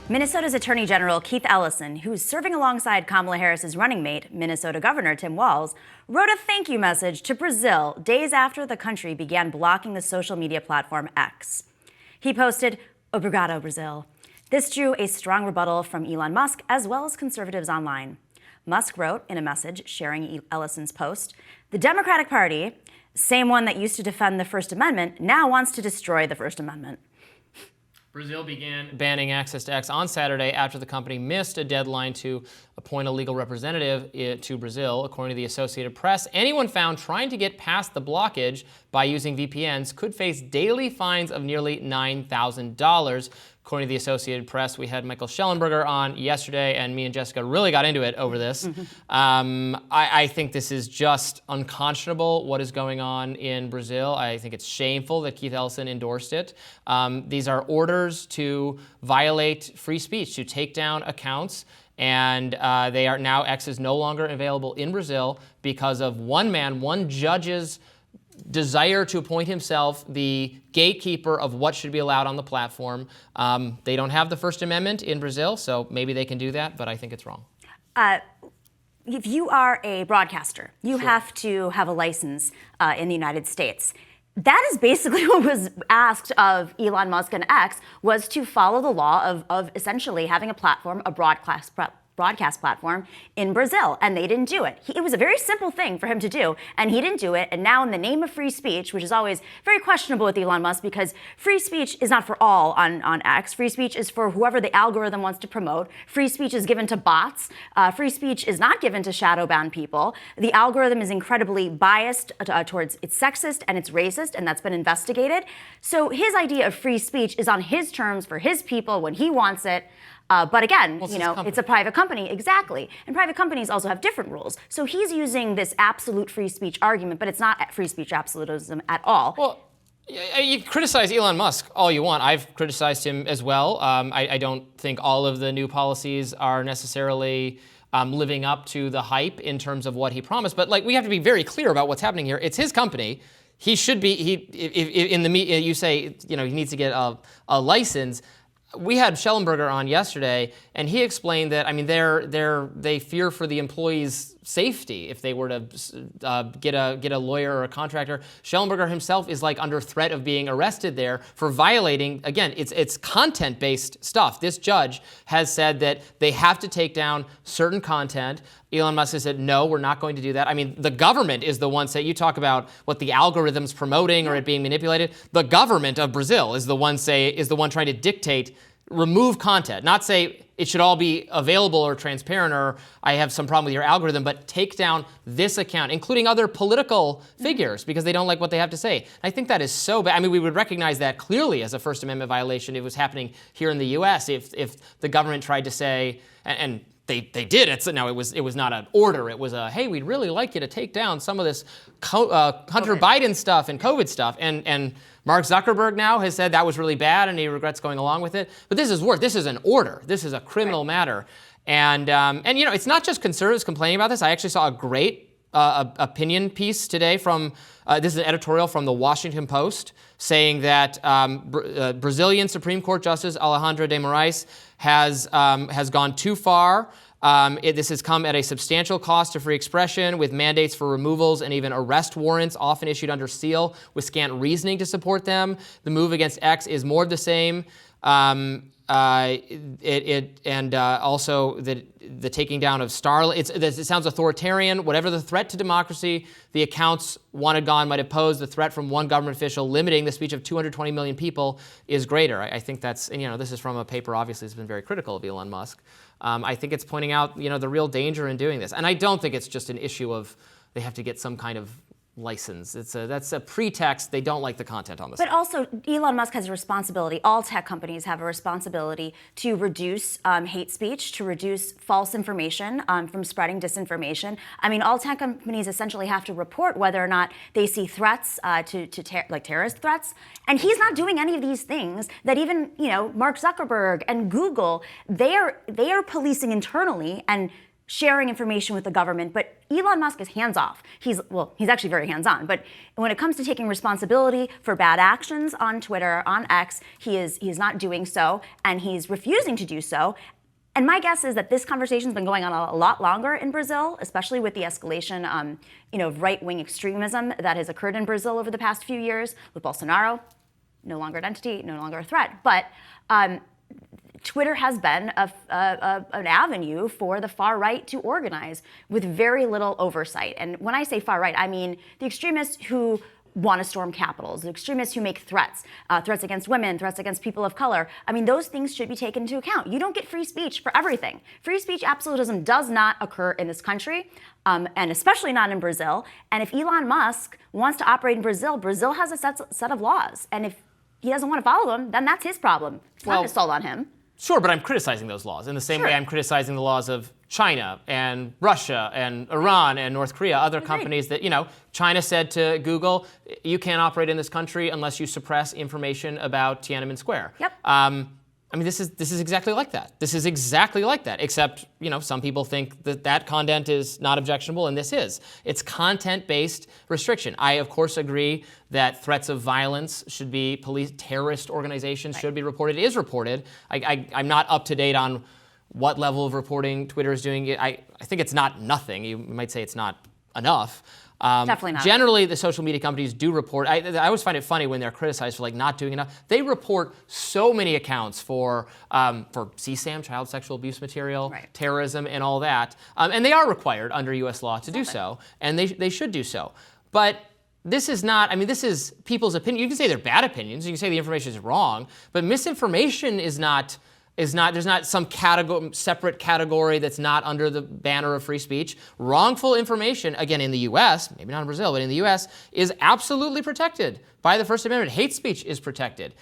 Minnesota's Attorney General Keith Ellison, who's serving alongside Kamala Harris's running mate, Minnesota Governor Tim Walz, wrote a thank you message to Brazil days after the country began blocking the social media platform X. He posted, "Obrigado, Brazil." This drew a strong rebuttal from Elon Musk as well as conservatives online. Musk wrote in a message sharing Ellison's post, "The Democratic Party, same one that used to defend the First Amendment, now wants to destroy the First Amendment." Brazil began banning access to X on Saturday after the company missed a deadline to appoint a legal representative to Brazil. According to the Associated Press, anyone found trying to get past the blockage by using VPNs could face daily fines of nearly $9,000. According to the Associated Press, we had Michael Schellenberger on yesterday, and me and Jessica really got into it over this. I think this is just unconscionable, what is going on in Brazil. I think it's shameful that Keith Ellison endorsed it. These are orders to violate free speech, to take down accounts, and they are now, X is no longer available in Brazil because of one man, one judge's desire to appoint himself the gatekeeper of what should be allowed on the platform. They don't have the First Amendment in Brazil, so maybe they can do that, but I think it's wrong. If you are a broadcaster, you Sure. have to have a license in the United States. That is basically what was asked of Elon Musk and X, was to follow the law of essentially having a platform, a broadcast platform in Brazil, and they didn't do it. It was a very simple thing for him to do, and he didn't do it. And now in the name of free speech, which is always very questionable with Elon Musk, because free speech is not for all on X. Free speech is for whoever the algorithm wants to promote. Free speech is given to bots. Free speech is not given to shadow-bound people. The algorithm is incredibly biased towards, it's sexist and it's racist, and that's been investigated. So his idea of free speech is on his terms for his people when he wants it. But again, it's a private company, exactly. And private companies also have different rules. So he's using this absolute free speech argument, but it's not free speech absolutism at all. Well, you criticize Elon Musk all you want. I've criticized him as well. I don't think all of the new policies are necessarily living up to the hype in terms of what he promised. But we have to be very clear about what's happening here. It's his company. He should be. If in the media you say he needs to get a license. We had Schellenberger on yesterday, and he explained that they fear for the employees' safety if they were to get a lawyer or a contractor. Schellenberger himself is under threat of being arrested there for violating. Again, it's content-based stuff. This judge has said that they have to take down certain content. Elon Musk has said, no, we're not going to do that. The government is the one you talk about what the algorithm's promoting or it being manipulated. The government of Brazil is the one trying to dictate, remove content, not say it should all be available or transparent or I have some problem with your algorithm, but take down this account, including other political figures because they don't like what they have to say. I think that is so bad. We would recognize that clearly as a First Amendment violation if it was happening here in the U.S. If the government tried to say, and they did. It was not an order. It was a, hey, we'd really like you to take down some of this Hunter Biden stuff and COVID stuff. And Mark Zuckerberg now has said that was really bad and he regrets going along with it. But this is worse. This is an order. This is a criminal matter. And it's not just conservatives complaining about this. I actually saw a great opinion piece today from, this is an editorial from the Washington Post saying that Brazilian Supreme Court Justice Alejandro de Moraes has gone too far. This has come at a substantial cost to free expression, with mandates for removals and even arrest warrants often issued under seal with scant reasoning to support them. The move against X is more of the same. Also the taking down of Starlink. It sounds authoritarian. Whatever the threat to democracy the accounts wanted gone might have posed, the threat from one government official limiting the speech of 220 million people is greater. I think that's, this is from a paper obviously that's been very critical of Elon Musk. I think it's pointing out, the real danger in doing this. And I don't think it's just an issue of they have to get some kind of license. That's a pretext. They don't like the content on the site. But also, Elon Musk has a responsibility. All tech companies have a responsibility to reduce hate speech, to reduce false information from spreading disinformation. All tech companies essentially have to report whether or not they see threats like terrorist threats. And he's not doing any of these things that even Mark Zuckerberg and Google, they are policing internally and sharing information with the government, but Elon Musk is hands-off. He's actually very hands-on, but when it comes to taking responsibility for bad actions on Twitter, on X, he is not doing so, and he's refusing to do so. And my guess is that this conversation's been going on a lot longer in Brazil, especially with the escalation of right-wing extremism that has occurred in Brazil over the past few years, with Bolsonaro, no longer an entity, no longer a threat. But Twitter has been an avenue for the far right to organize with very little oversight. And when I say far right, I mean the extremists who want to storm capitals, the extremists who make threats against women, threats against people of color. I mean, those things should be taken into account. You don't get free speech for everything. Free speech absolutism does not occur in this country, and especially not in Brazil. And if Elon Musk wants to operate in Brazil, Brazil has a set of laws. And if he doesn't want to follow them, then that's his problem. It's not going to stall on him. Sure, but I'm criticizing those laws in the same way I'm criticizing the laws of China and Russia and Iran and North Korea, other companies that, China said to Google, you can't operate in this country unless you suppress information about Tiananmen Square. Yep. I mean, this is exactly like that. This is exactly like that, except, some people think that content is not objectionable, and this is. It's content-based restriction. I, of course, agree that threats of violence should be terrorist organizations should be reported. It is reported. I'm not up to date on what level of reporting Twitter is doing. I think it's not nothing. You might say it's not enough. Definitely not. Generally, the social media companies do report. I always find it funny when they're criticized for not doing enough. They report so many accounts for CSAM, child sexual abuse material, terrorism, and all that. And they are required under U.S. law to do so, and they should do so. But this is not. I mean, this is people's opinion. You can say they're bad opinions. You can say the information is wrong, but misinformation is not. There's not some separate category that's not under the banner of free speech. Wrongful information, again, in the U.S., maybe not in Brazil, but in the U.S., is absolutely protected by the First Amendment. Hate speech is protected.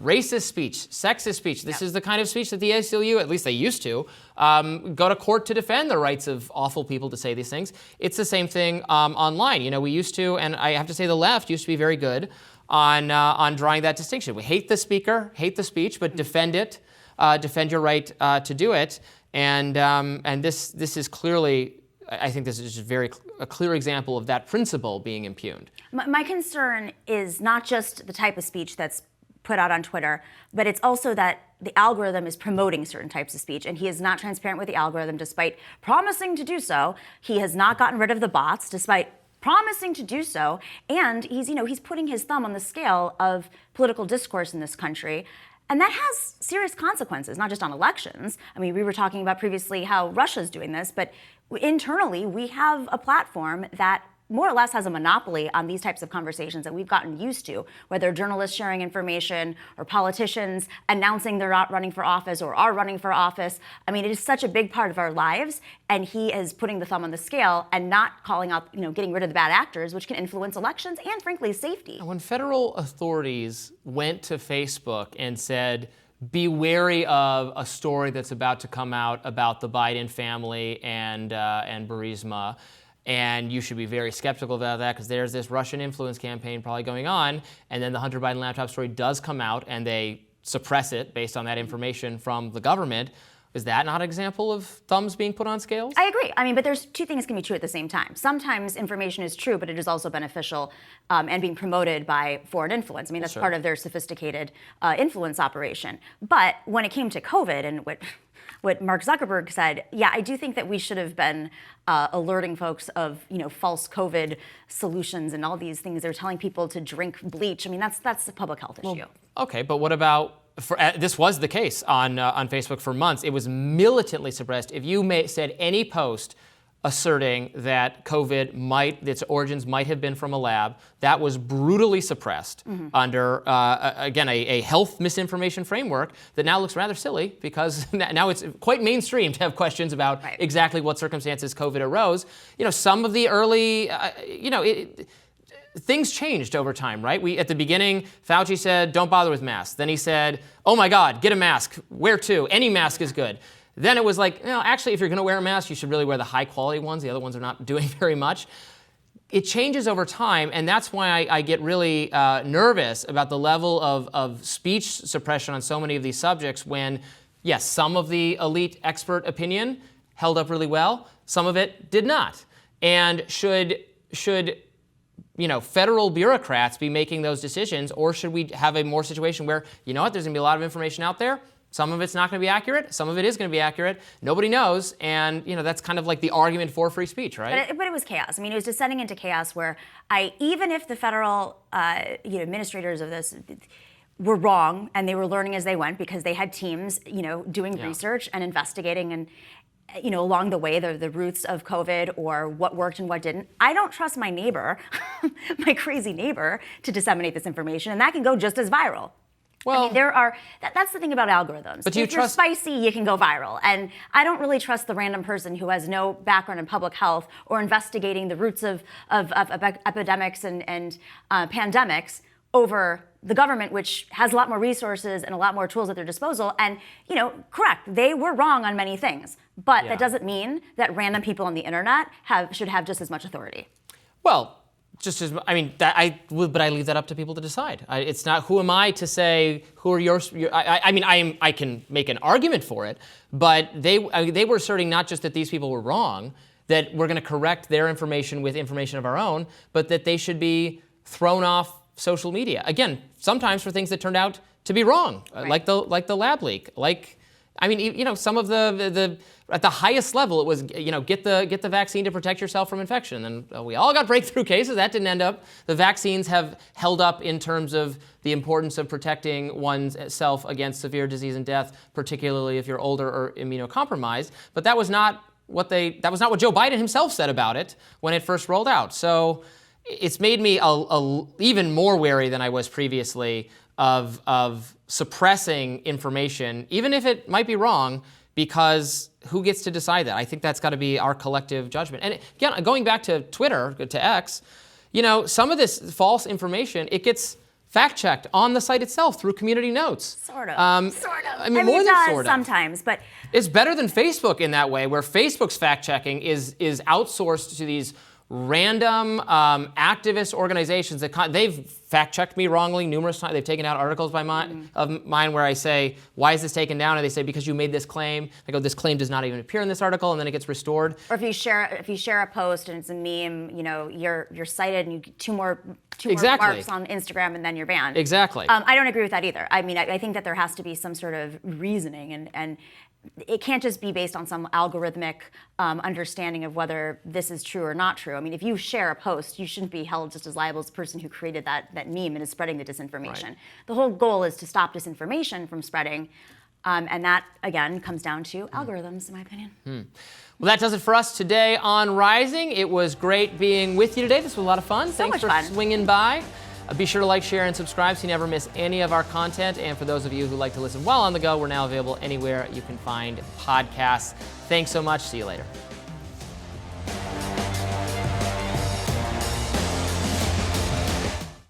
Racist speech, sexist speech. This is the kind of speech that the ACLU, at least they used to, go to court to defend the rights of awful people to say these things. It's the same thing online. We used to, and I have to say the left used to be very good on drawing that distinction. We hate the speaker, hate the speech, but defend it. Defend your right to do it, and this is clearly, I think this is a clear example of that principle being impugned. My concern is not just the type of speech that's put out on Twitter, but it's also that the algorithm is promoting certain types of speech, and he is not transparent with the algorithm despite promising to do so. He has not gotten rid of the bots despite promising to do so, and he's putting his thumb on the scale of political discourse in this country. And that has serious consequences, not just on elections. I mean, we were talking about previously how Russia's doing this, but internally, we have a platform that more or less has a monopoly on these types of conversations that we've gotten used to, whether journalists sharing information or politicians announcing they're not running for office or are running for office. I mean, it is such a big part of our lives, and he is putting the thumb on the scale and not calling out, getting rid of the bad actors, which can influence elections and, frankly, safety. When federal authorities went to Facebook and said, be wary of a story that's about to come out about the Biden family and Burisma, and you should be very skeptical about that because there's this Russian influence campaign probably going on, and then the Hunter Biden laptop story does come out and they suppress it based on that information from the government. Is that not an example of thumbs being put on scales? I agree. I mean, but there's two things can be true at the same time. Sometimes information is true, but it is also beneficial and being promoted by foreign influence. I mean, that's part of their sophisticated influence operation. But when it came to COVID and what Mark Zuckerberg said, yeah, I do think that we should have been alerting folks of false COVID solutions and all these things. They're telling people to drink bleach. I mean, that's a public health issue. Okay, but what about? This was the case on Facebook for months. It was militantly suppressed. If you said any post asserting that COVID its origins might have been from a lab, that was brutally suppressed under, again, a health misinformation framework that now looks rather silly because now it's quite mainstream to have questions about exactly what circumstances COVID arose. Some of the early, things changed over time, right? At the beginning, Fauci said, don't bother with masks. Then he said, oh my God, get a mask. Wear two. Any mask is good. Then it was like, actually, if you're going to wear a mask, you should really wear the high-quality ones. The other ones are not doing very much. It changes over time, and that's why I get really nervous about the level of speech suppression on so many of these subjects when, yes, some of the elite expert opinion held up really well. Some of it did not. And should federal bureaucrats be making those decisions, or should we have a more situation where, you know what, there's going to be a lot of information out there. Some of it's not going to be accurate. Some of it is going to be accurate. Nobody knows, and that's kind of like the argument for free speech, right? But it was chaos. I mean, it was descending into chaos where even if the federal administrators of this were wrong and they were learning as they went because they had teams, doing research and investigating and along the way, the roots of COVID or what worked and what didn't. I don't trust my neighbor, my crazy neighbor, to disseminate this information, and that can go just as viral. Well, I mean, that's the thing about algorithms. But if you're spicy, you can go viral. And I don't really trust the random person who has no background in public health or investigating the roots of epidemics and pandemics over the government, which has a lot more resources and a lot more tools at their disposal. And, correct, they were wrong on many things. But that doesn't mean that random people on the internet should have just as much authority. Well, but I leave that up to people to decide. It's not, who am I to say who are I can make an argument for it, but they were asserting not just that these people were wrong, that we're going to correct their information with information of our own, but that they should be thrown off social media. Again, sometimes for things that turned out to be wrong, like the lab leak, some of the at the highest level, it was, get the vaccine to protect yourself from infection. And we all got breakthrough cases. That didn't end up. The vaccines have held up in terms of the importance of protecting oneself against severe disease and death, particularly if you're older or immunocompromised. But that was not what Joe Biden himself said about it when it first rolled out. So it's made me even more wary than I was previously of suppressing information, even if it might be wrong, because who gets to decide that? I think that's got to be our collective judgment. And again, going back to Twitter, to X, some of this false information, it gets fact-checked on the site itself through community notes. Sort of. Sort of. I mean, more than sort of. Sometimes, but it's better than Facebook in that way, where Facebook's fact-checking is outsourced to these random activist organizations that they've fact-checked me wrongly numerous times. They've taken out articles of mine where I say, why is this taken down? And they say, because you made this claim. I go, this claim does not even appear in this article, and then it gets restored. Or if you share a post and it's a meme, you're cited and you get two more marks on Instagram and then you're banned. Exactly. I don't agree with that either. I mean, I think that there has to be some sort of reasoning and it can't just be based on some algorithmic understanding of whether this is true or not true. I mean, if you share a post, you shouldn't be held just as liable as the person who created that meme and is spreading the disinformation. Right. The whole goal is to stop disinformation from spreading, and that, again, comes down to algorithms, in my opinion. Well, that does it for us today on Rising. It was great being with you today. This was a lot of fun. Thanks for swinging by. Be sure to like, share, and subscribe so you never miss any of our content. And for those of you who like to listen while on the go, we're now available anywhere you can find podcasts. Thanks so much. See you later.